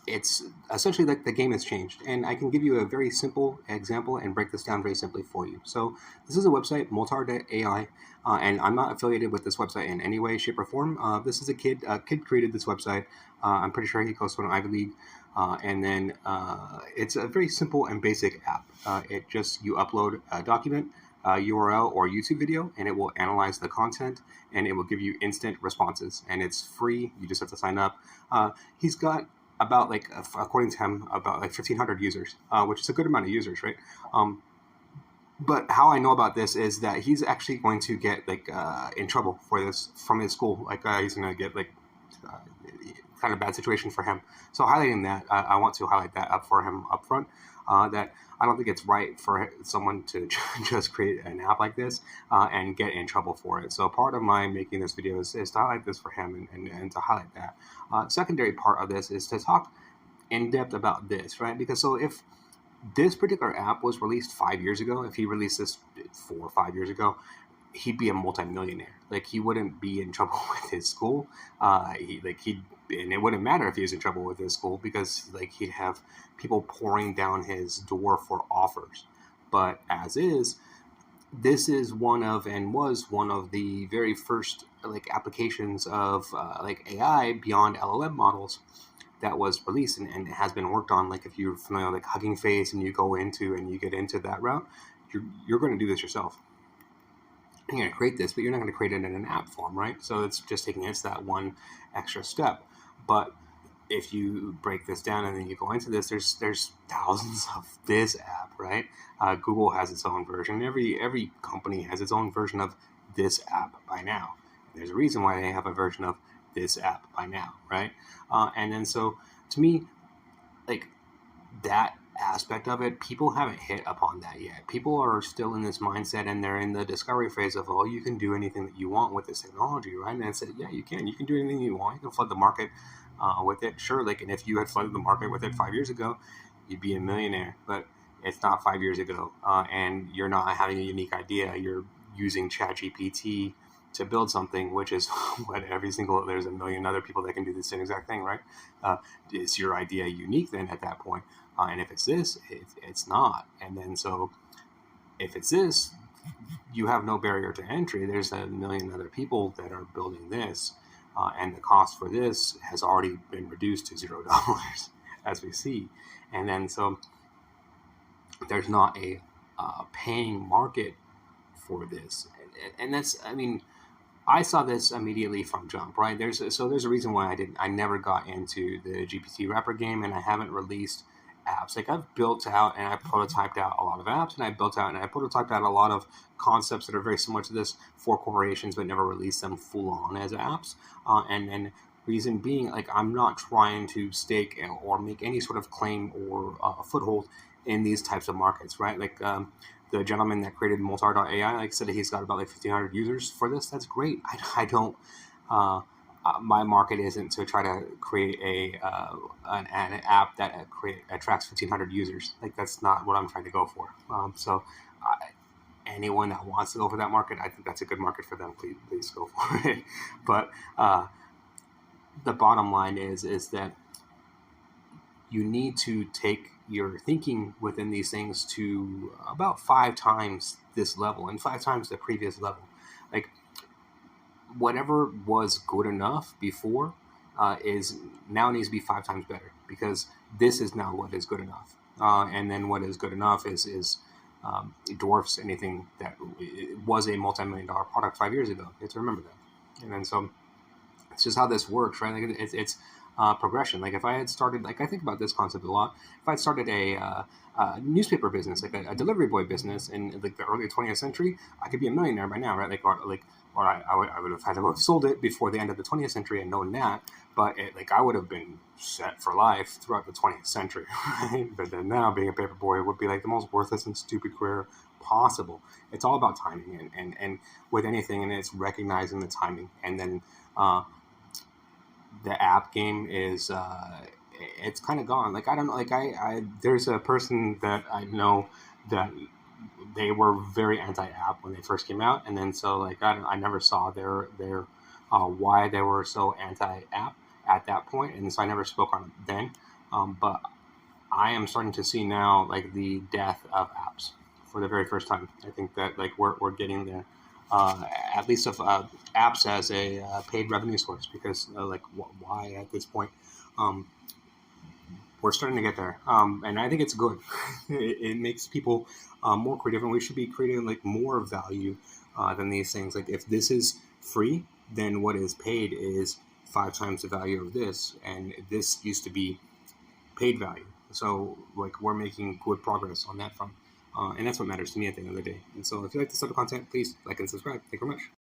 it's essentially like the game has changed. And I can give you a very simple example and break this down very simply for you. So this is a website, Moltar.ai, and I'm not affiliated with this website in any way, shape, or form. This is a kid created this website. I'm pretty sure he goes to an Ivy League. And then it's a very simple and basic app. It just, you upload a document, URL, or YouTube video, and it will analyze the content and it will give you instant responses. And it's free. You just have to sign up. He's got about like, according to him, about like 1,500 users, which is a good amount of users, right? But how I know about this is that he's actually going to get like in trouble for this from his school. Like he's going to get like uh, kind of bad situation for him. So highlighting that, I want to highlight that up for him up front. That I don't think it's right for someone to just create an app like this and get in trouble for it. So part of my making this video is to highlight this for him and to highlight that. Secondary part of this is to talk in depth about this, right? Because so if this particular app was released 5 years ago, if he released this 4 or 5 years ago, he'd be a multimillionaire. Like he wouldn't be in trouble with his school. And it wouldn't matter if he was in trouble with his school because like he'd have people pouring down his door for offers. But as is, this is one of and was one of the very first like applications of like AI beyond LLM models that was released and it has been worked on. Like if you're familiar with like Hugging Face and you go into and you get into that route, you're going to do this yourself. You're going to create this, but you're not going to create it in an app form, right? So it's just taking it's that one extra step. But if you break this down and then you go into this, there's thousands of this app, right? Google has its own version. Every company has its own version of this app by now. There's a reason why they have a version of this app by now, right? And then so to me, like that aspect of it, people haven't hit upon that yet. People are still in this mindset and they're in the discovery phase of, oh, you can do anything that you want with this technology, right? And I said, yeah, you can. You can do anything you want. You can flood the market with it. Sure, like, and if you had flooded the market with it 5 years ago, you'd be a millionaire. But it's not 5 years ago, and you're not having a unique idea. You're using ChatGPT to build something, which is what there's a million other people that can do the same exact thing, right? Is your idea unique then at that point? And if it's this, it's not. And then so if it's this, you have no barrier to entry. There's a million other people that are building this, and the cost for this has already been reduced to $0, as we see. And then so there's not a paying market for this, and that's, I mean, I saw this immediately from jump, right? There's a reason why I never got into the GPT wrapper game, and I haven't released apps. Like I've built out and I prototyped out a lot of apps, and I built out and I prototyped out a lot of concepts that are very similar to this for corporations, but never released them full on as apps. And reason being, like I'm not trying to stake or make any sort of claim or foothold in these types of markets, right? Like the gentleman that created Moltar.ai, like I said, he's got about like 1,500 users for this. That's great. I don't. My market isn't to try to create an app that attracts 1,500 users. Like that's not what I'm trying to go for. So anyone that wants to go for that market, I think that's a good market for them. Please go for it. But the bottom line is that you need to take your thinking within these things to about 5 times this level and 5 times the previous level. Like whatever was good enough before is now needs to be 5 times better because this is now what is good enough. And then what is good enough is dwarfs anything that was a multi-million-dollar product 5 years ago. You have to remember that. And then so it's just how this works, right? Like it's progression. Like if I had started, like I think about this concept a lot. If I'd started a newspaper business, like a delivery boy business in like the early 20th century, I could be a millionaire by now, right? Or I would have had to have sold it before the end of the 20th century and known that. But like I would have been set for life throughout the 20th century, right? But then now being a paper boy would be like the most worthless and stupid career possible. It's all about timing and with anything, and it's recognizing the timing. And then the app game is it's kind of gone. Like I don't know. Like I there's a person that I know that they were very anti-app when they first came out, and then so like I never saw their why they were so anti-app at that point, and so I never spoke on it then. But I am starting to see now like the death of apps for the very first time. I think that like we're getting there, at least of apps as a paid revenue source, because like why at this point. Um, we're starting to get there, and I think it's good. It makes people more creative, and we should be creating like more value than these things. Like if this is free, then what is paid is 5 times the value of this, and this used to be paid value. So like we're making good progress on that front, and that's what matters to me at the end of the day. And so if you like this type of content, please like and subscribe. Thank you very much.